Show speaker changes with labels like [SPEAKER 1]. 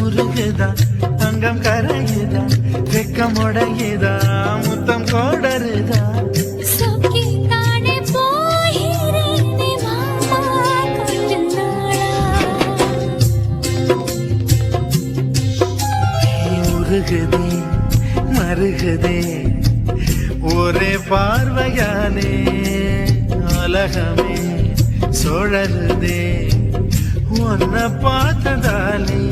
[SPEAKER 1] உருகுதா தங்கம் கரையுதா வெக்கம் உடையுதா முத்தம் கோடருதா உருகுதே மருகுதே ஒரே பார்வையானே உலகமே சுழலுதே உன்னை பார்த்ததாலே